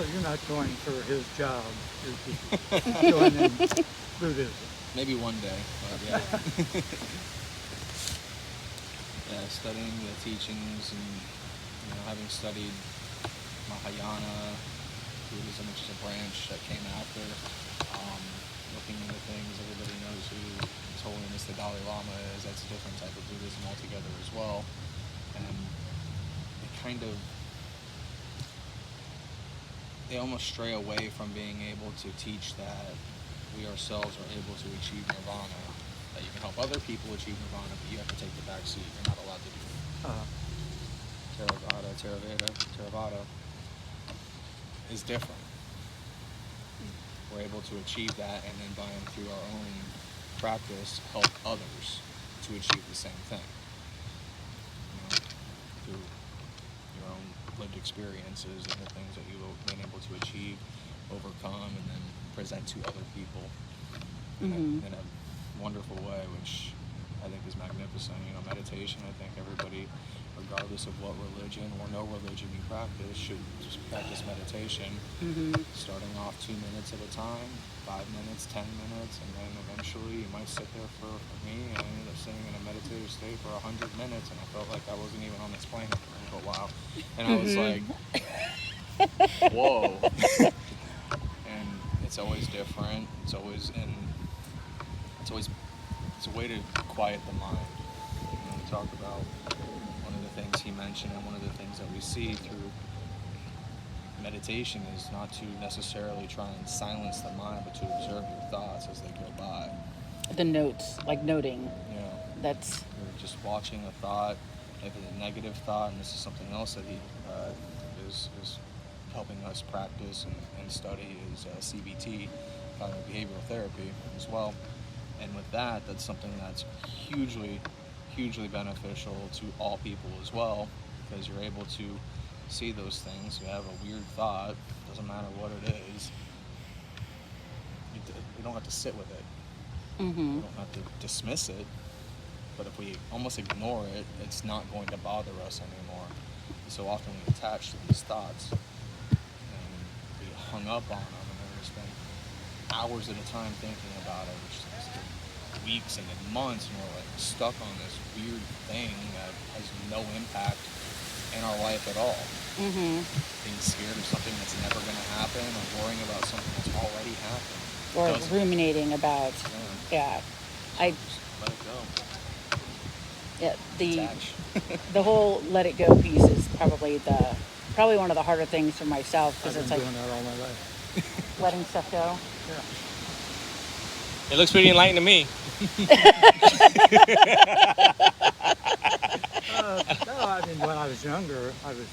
So you're not going for his job. You're just joining Buddhism. Maybe one day, but yeah. Yeah, studying the teachings and having studied Mahayana Buddhism, which is a branch that came after, looking into things. Everybody knows who His Holiness the Dalai Lama is. That's a different type of Buddhism altogether as well. And they almost stray away from being able to teach that we ourselves are able to achieve nirvana, that you can help other people achieve nirvana, but you have to take the back seat. You're not allowed to do it. Theravada is different. We're able to achieve that, and then through our own practice, help others to achieve the same thing. Through your own lived experiences and the things that you've been able to achieve, overcome, and then present to other people in a wonderful way, which I think is magnificent. Meditation, I think everybody, regardless of what religion or no religion you practice, should just practice meditation, starting off 2 minutes at a time, 5 minutes, 10 minutes, and then eventually you might sit there for me, and I ended up sitting in a meditative state for 100 minutes, and I felt like I wasn't even on this planet for a while. And I was like, whoa. And it's always different. It's a way to quiet the mind. We talk about one of the things he mentioned, and one of the things that we see through meditation is not to necessarily try and silence the mind, but to observe your thoughts as they go by. The notes, like noting. Yeah. That's. You're just watching a thought, if it's a negative thought, and this is something else that he is helping us practice and study is CBT, cognitive behavioral therapy as well. And with that, that's something that's hugely beneficial to all people as well, because you're able to see those things. You have a weird thought, doesn't matter what it is, you don't have to sit with it. You don't have to dismiss it, but if we almost ignore it, it's not going to bother us anymore. So often we attach to these thoughts and we hung up on them, and we're spend hours at a time thinking about it, which is weeks and then months, and we're like stuck on this weird thing that has no impact in our life at all. Being scared of something that's never going to happen, or worrying about something that's already happened, or ruminating about. Yeah. Just let it go. Yeah, the whole let it go piece is probably one of the harder things for myself, because it's like doing that all my life. letting stuff go. Yeah. It looks pretty enlightening to me. When I was younger, I was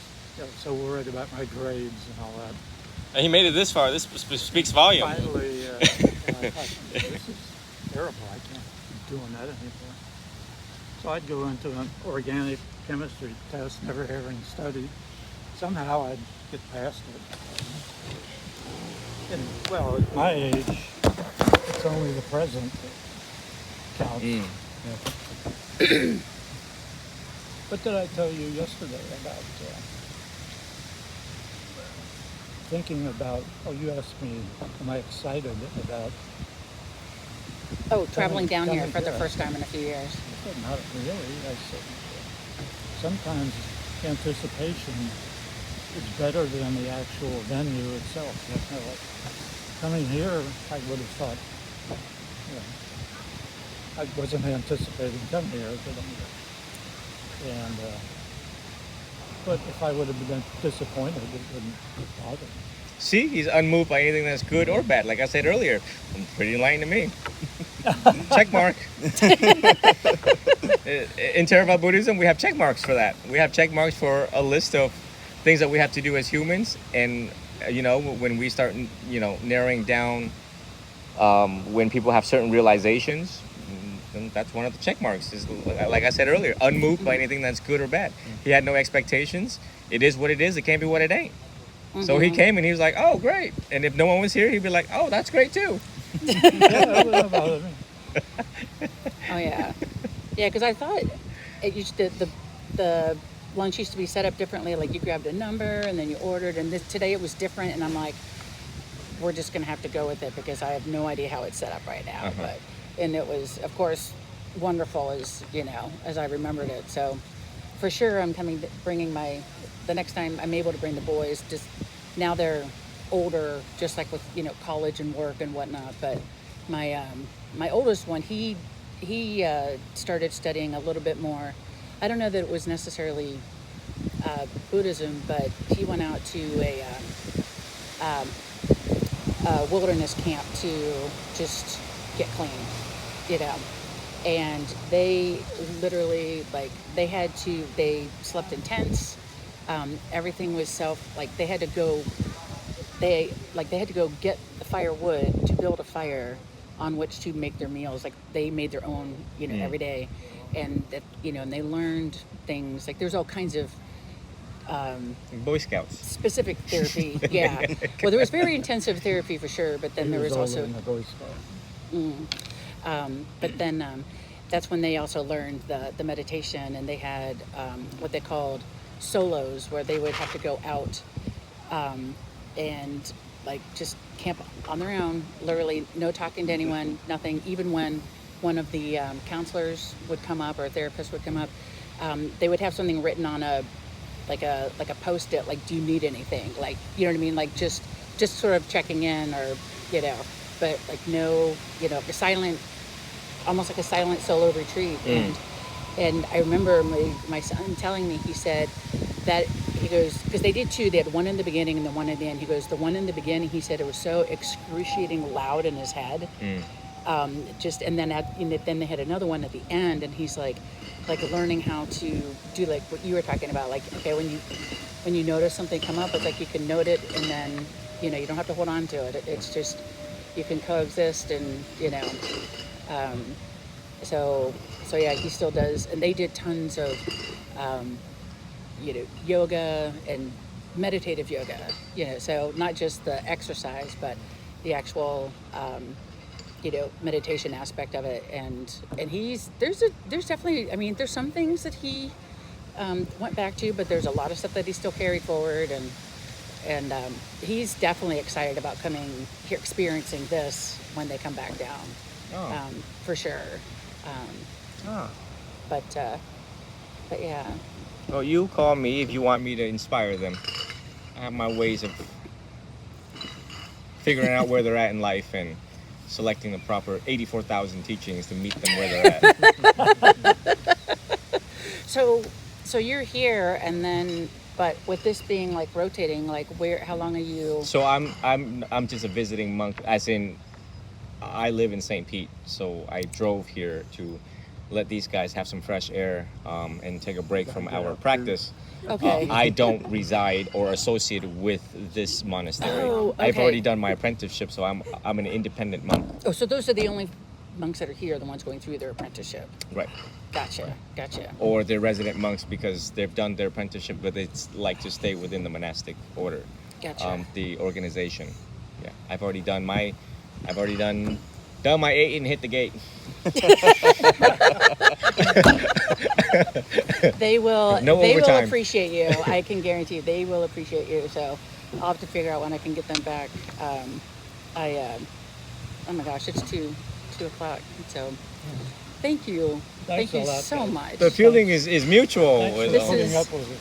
so worried about my grades and all that. And he made it this far. This speaks volume. Finally, I thought, this is terrible. I can't keep doing that anymore. So I'd go into an organic chemistry test, never having studied. Somehow I'd get past it. And, well, at my age, it's only the present that counts. Yeah. What did I tell you yesterday about thinking about, you asked me, am I excited about... Traveling down here for the first time in a few years. I said, not really. I said, sometimes anticipation is better than the actual venue itself. Like coming here, I would have thought, I wasn't anticipating coming here, but if I would have been disappointed, it wouldn't bother me. See, he's unmoved by anything that's good or bad. Like I said earlier, pretty enlightening to me. Check mark. In Theravada Buddhism, we have check marks for that. We have check marks for a list of things that we have to do as humans. And, when we start, narrowing down when people have certain realizations, then that's one of the check marks. Is, like I said earlier, unmoved by anything that's good or bad. He had no expectations. It is what it is. It can't be what it ain't. So he came and he was like, oh, great. And if no one was here, he'd be like, oh, that's great too. That wouldn't bother me. Oh, yeah. Yeah, because I thought it used to, the lunch used to be set up differently. Like you grabbed a number and then you ordered, and today it was different. And I'm like, we're just gonna have to go with it because I have no idea how it's set up right now. And it was, of course, wonderful as as I remembered it. So for sure, I'm bringing the next time I'm able to bring the boys. Just now they're older, just like with college and work and whatnot. But my oldest one, he started studying a little bit more. I don't know that it was necessarily Buddhism, but he went out to a wilderness camp to just get clean, and they literally they slept in tents. Everything was they had to go get the firewood to build a fire on which to make their meals. Like they made their own, every day, and that, and they learned things. Like there's all kinds of Boy Scouts. specific therapy. Yeah. Well, there was very intensive therapy for sure, but then there was also. in the Boy Scout. But then that's when they also learned the meditation, and they had what they called solos, where they would have to go out and just camp on their own, literally no talking to anyone, nothing. Even when one of the counselors would come up or a therapist would come up, they would have something written on a post-it, like, do you need anything? Like, you know what I mean? Like just sort of checking in, or but like no, silent, almost like a silent solo retreat. And I remember my son telling me, he said that, he goes, because they did two, they had one in the beginning and the one at the end. He goes, the one in the beginning, he said it was so excruciating loud in his head. And then they had another one at the end, and he's like learning how to do like what you were talking about. Like, okay, when you notice something come up, it's like you can note it, and then, you don't have to hold on to it. It's just, you can coexist, and, so yeah, he still does. And they did tons of, yoga and meditative yoga, so not just the exercise, but the actual, meditation aspect of it. And there's definitely, I mean, there's some things that he went back to, but there's a lot of stuff that he still carried forward. And he's definitely excited about coming here, experiencing this when they come back down. For sure. But yeah. Well, you call me if you want me to inspire them. I have my ways of figuring out where they're at in life and selecting the proper 84,000 teachings to meet them where they're at. So you're here, and then, but with this being like rotating, like how long are you? So I'm just a visiting monk, as in I live in St. Pete, so I drove here to let these guys have some fresh air and take a break from our practice. Okay. I don't reside or associate with this monastery. Oh, okay. I've already done my apprenticeship, so I'm an independent monk. Oh, so those are the only monks that are here, the ones going through their apprenticeship. Right. Gotcha. Or they're resident monks because they've done their apprenticeship, but it's like to stay within the monastic order. Gotcha. The organization. Yeah. I've already done my 8 and hit the gate. They will. No they will overtime. appreciate you. I can guarantee you, they will appreciate you. So I'll have to figure out when I can get them back. Oh my gosh, it's 2:00. So thank you. Thanks Thank a you lot, so guys. much. The feeling is mutual. Thanks for This putting is- up with it.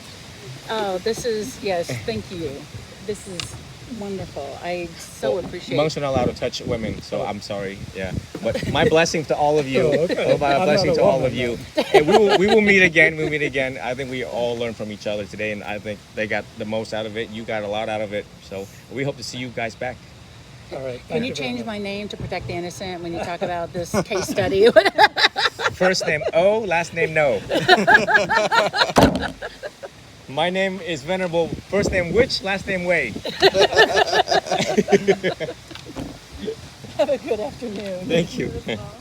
Oh, this is, yes, thank you. This is wonderful. I so appreciate Monks are not allowed to touch women, so I'm sorry. Yeah, but my blessing to all of you. Oh, okay. My I'm blessing not a to all woman, of you. And we will meet again. We'll meet again. I think we all learned from each other today, and I think they got the most out of it. You got a lot out of it. So we hope to see you guys back. All right. Can thank you very change much. my name to protect the innocent when you talk about this case study? First name O, last name No. My name is Venerable. First name Witch, last name Wei. Have a good afternoon. Thank you. As well.